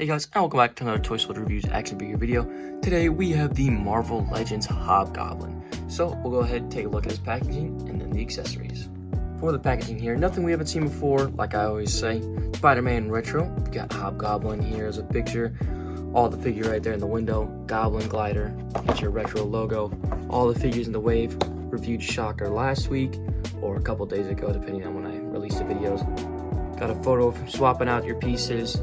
Hey guys, and welcome back to another Toy Soldier Reviews action figure video. Today we have the Marvel Legends Hobgoblin. So we'll go ahead and take a look at his packaging and then the accessories. For the packaging here, nothing we haven't seen before, like I always say. Spider-Man Retro, we got Hobgoblin here as a picture. All the figure right there in the window. Goblin glider, get your retro logo. All the figures in the wave. Reviewed Shocker last week, or a couple days ago, depending on when I released the videos. Got a photo of him swapping out your pieces.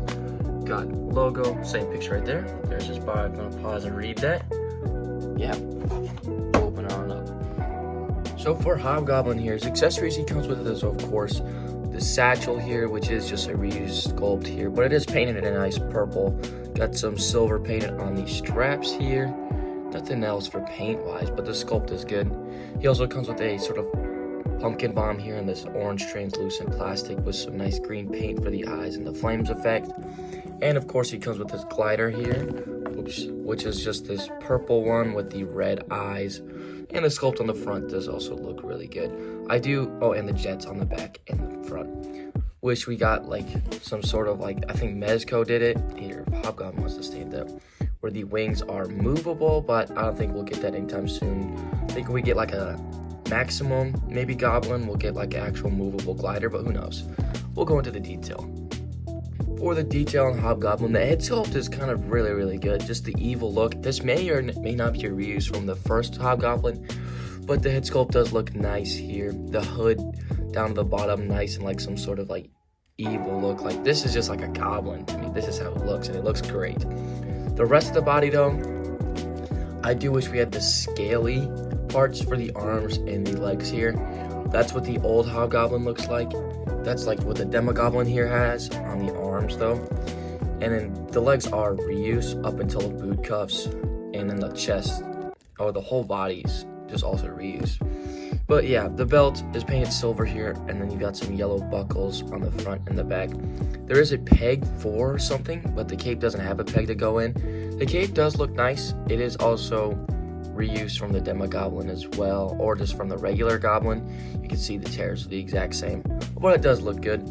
Got logo, same picture right there. There's his bio. I'm gonna pause and read that. Yeah, open on up. So for Hobgoblin here, his accessories he comes with is of course the satchel here, which is just a reused sculpt here, but it is painted in a nice purple. Got some silver painted on these straps here. Nothing else for paint wise, but the sculpt is good. He also comes with a sort of pumpkin bomb here in this orange translucent plastic with some nice green paint for the eyes and the flames effect. And of course he comes with this glider here, which is just this purple one with the red eyes. And the sculpt on the front does also look really good. And the jets on the back and the front. Wish we got like some sort of like, I think Mezco did it. Here, Hobgoblin wants to stand up. Where the wings are movable, but I don't think we'll get that anytime soon. I think we get like a maximum, maybe Goblin, we'll get like an actual movable glider, but who knows. We'll go into the detail. For the detail on Hobgoblin, the head sculpt is kind of really good. Just the evil look. This may or may not be a reuse from the first Hobgoblin, but the head sculpt does look nice here. The hood down to the bottom, nice and like some sort of like evil look. Like this is just like a goblin to me. This is how it looks, and it looks great. The rest of the body though, I do wish we had the scaly parts for the arms and the legs here. That's what the old Hobgoblin looks like. That's like what the Demogoblin here has on the arms though. And then the legs are reused up until the boot cuffs, and then the chest, or the whole body's just also reused. But yeah, the belt is painted silver here, and then you got some yellow buckles on the front and the back. There is a peg for something, but the cape doesn't have a peg to go in. The cape does look nice. It is also reused from the Demogoblin as well, or just from the regular Goblin. You can see the tears are the exact same, but it does look good.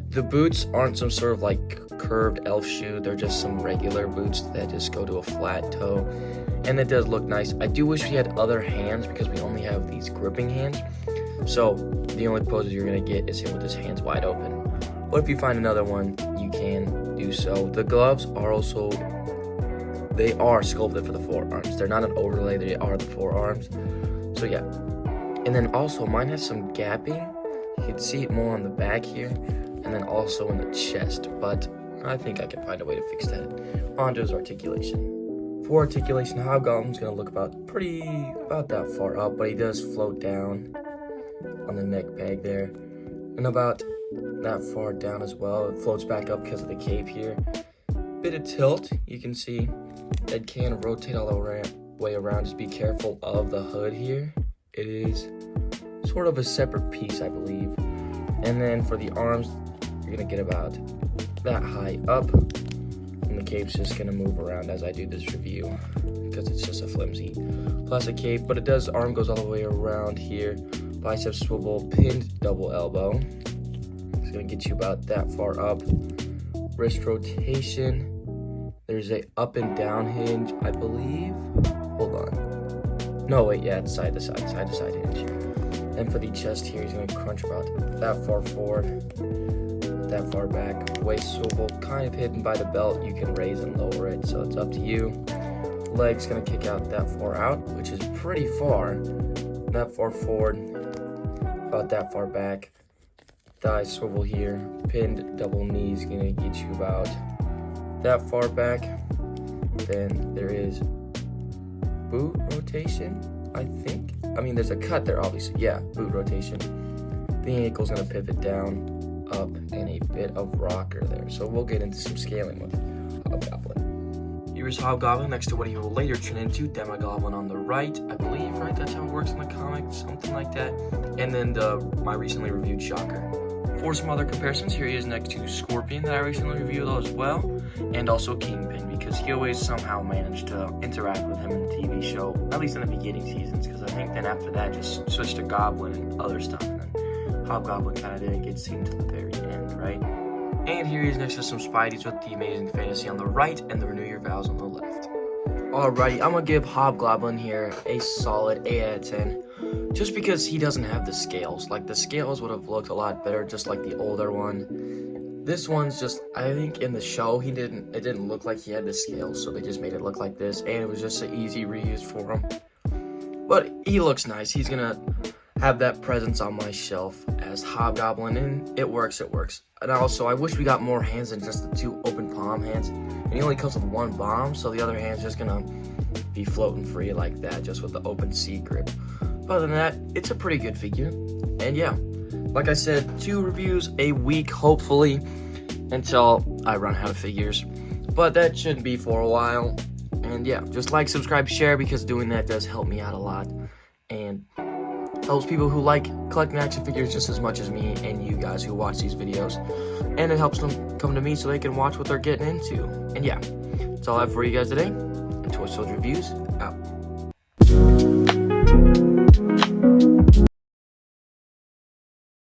The boots aren't some sort of like curved elf shoe. They're just some regular boots that just go to a flat toe, and it does look nice. I do wish we had other hands because we only have these gripping hands, so the only poses you're gonna get is him with his hands wide open. But if you find another one, you can do so. The gloves are also, they are sculpted for the forearms. They're not an overlay, they are the forearms. So yeah. And then also mine has some gapping. You can see it more on the back here, and then also in the chest, but I think I can find a way to fix that. On to his articulation. For articulation, Hobgoblin's gonna look about that far up, but he does float down on the neck peg there. And about that far down as well. It floats back up because of the cape here. Bit of tilt, you can see it can rotate all the way around. Just be careful of the hood here. It is sort of a separate piece, I believe. And then for the arms, you're gonna get about that high up, and the cape's just gonna move around as I do this review because it's just a flimsy plastic cape. But it does, arm goes all the way around here. Bicep swivel, pinned double elbow. It's gonna get you about that far up. Wrist rotation. There's a up and down hinge, I believe. Hold on. No, wait, yeah, it's side to side hinge. And for the chest here, he's gonna crunch about that far forward, that far back. Waist swivel, kind of hidden by the belt. You can raise and lower it, so it's up to you. Legs gonna kick out that far out, which is pretty far. That far forward, about that far back. Thigh swivel here, pinned double knees gonna get you about that far back. Then there is boot rotation, I think. I mean, there's a cut there, obviously. Yeah, boot rotation. The ankle's gonna pivot down, up, and a bit of rocker there. So we'll get into some scaling with Hobgoblin. Here's Hobgoblin next to what he will later turn into Demogoblin on the right, I believe, right? That's how it works in the comics, something like that. And then my recently reviewed Shocker. For some other comparisons, here he is next to Scorpion that I recently reviewed as well, and also Kingpin, because he always somehow managed to interact with him in the TV show, at least in the beginning seasons, because I think then after that just switched to Goblin and other stuff, and then Hobgoblin kind of didn't get seen to the very end, right? And here he is next to some Spideys with the Amazing Fantasy on the right and the Renew Your Vows on the left. Alrighty, I'm gonna give Hobgoblin here a solid 8 out of 10. Just because he doesn't have the scales. Like, the scales would have looked a lot better, just like the older one. This one's just, I think in the show, it didn't look like he had the scales, so they just made it look like this, and it was just an easy reuse for him. But he looks nice. He's gonna have that presence on my shelf as Hobgoblin, and it works. And also, I wish we got more hands than just the 2 open palm hands. And he only comes with 1 bomb, so the other hand's just gonna be floating free like that, just with the open C grip. But other than that, it's a pretty good figure. And yeah, like I said, 2 reviews a week, hopefully, until I run out of figures. But that shouldn't be for a while. And yeah, just like, subscribe, share, because doing that does help me out a lot. And helps people who like collecting action figures just as much as me and you guys who watch these videos. And it helps them come to me so they can watch what they're getting into. And yeah, that's all I have for you guys today. And Toy Soldier Reviews, out.